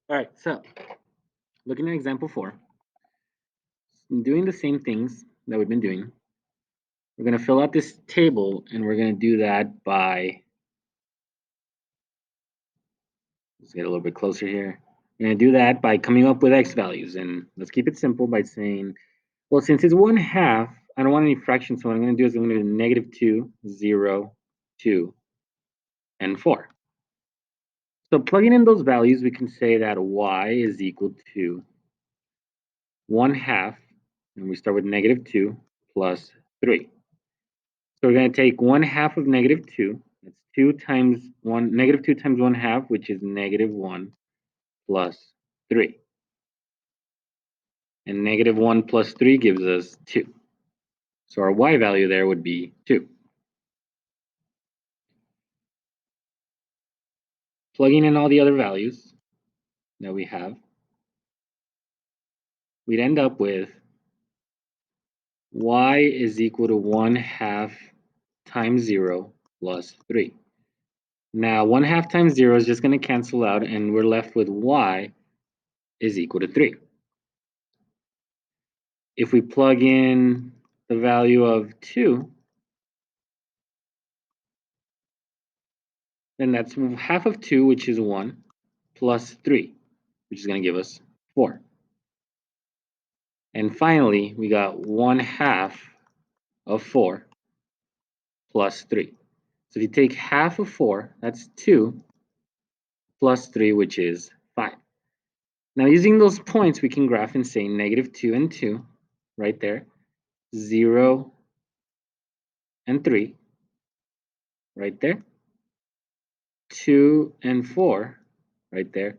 All right, so looking at example 4, doing the same things that we've been doing. We're going to fill out this table, and we're going to do that by, let's get a little bit closer here. We're going to do that by coming up with x values. And let's keep it simple by saying, well, since it's 1/2, I don't want any fractions. So what I'm going to do is I'm going to do -2, 0, 2, and 4. So plugging in those values, we can say that y is equal to 1/2, and we start with -2 plus 3. So we're going to take 1/2 of -2. That's 2 times 1, -2 times 1/2, which is -1 plus 3. And -1 plus 3 gives us 2. So our y value there would be 2. Plugging in all the other values that we have, we'd end up with y is equal to 1/2 times 0 plus 3. Now 1/2 times 0 is just going to cancel out, and we're left with y is equal to 3. If we plug in the value of 2, then that's half of 2, which is 1, plus 3, which is going to give us 4. And finally, we got 1/2 of 4 plus 3. So if you take half of 4, that's 2, plus 3, which is 5. Now using those points, we can graph and say -2 and 2, right there, 0 and 3, right there, 2 and 4, right there,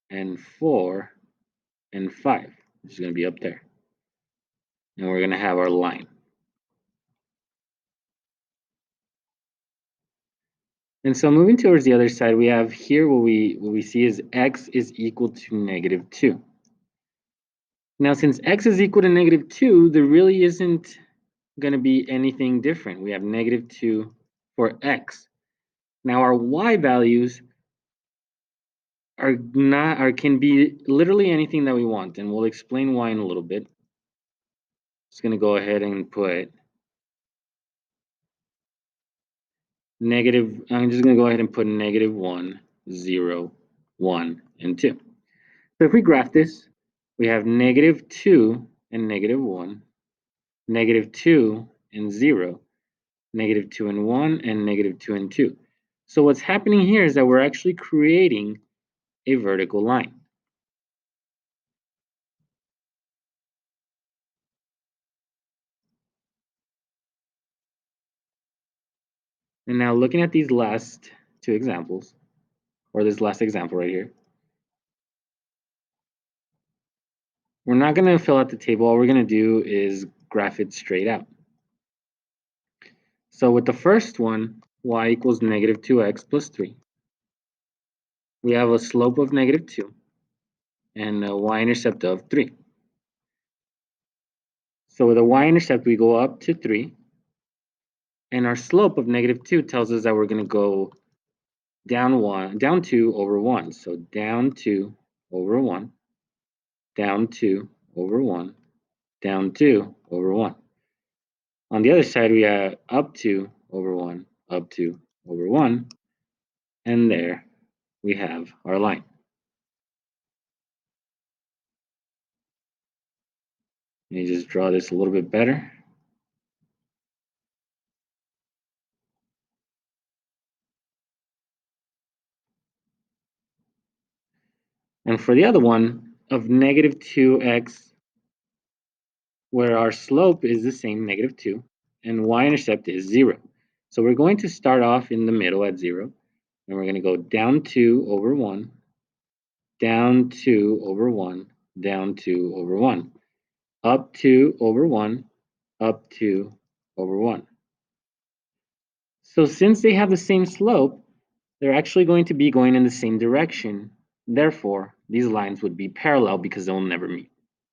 and 4 and 5, which is going to be up there. And we're going to have our line. And so moving towards the other side, we have here what we see is x is equal to -2. Now, since x is equal to -2, there really isn't going to be anything different. We have -2 for x. Now, our y values can be literally anything that we want, and we'll explain why in a little bit. Just going to go ahead and put negative. I'm just going to go ahead and put -1, 0, 1, and 2. So if we graph this, we have -2 and -1, -2 and 0, -2 and 1, and -2 and 2. So what's happening here is that we're actually creating a vertical line. And now looking at these last two examples, or this last example right here, we're not going to fill out the table. All we're going to do is graph it straight out. So with the first one, y equals -2x plus 3. We have a slope of -2 and a y-intercept of 3. So with a y-intercept, we go up to 3. And our slope of -2 tells us that we're going to go down 2 over 1. So down 2 over 1, down 2 over 1, down 2 over 1. On the other side, we have up 2 over 1, up 2 over 1. And there we have our line. Let me just draw this a little bit better. And for the other one of -2x, where our slope is the same, -2, and y-intercept is 0. So we're going to start off in the middle at 0, and we're going to go down 2 over 1, down 2 over 1, down 2 over 1, up 2 over 1, up 2 over 1. So since they have the same slope, they're actually going to be going in the same direction. Therefore, these lines would be parallel because they'll never meet.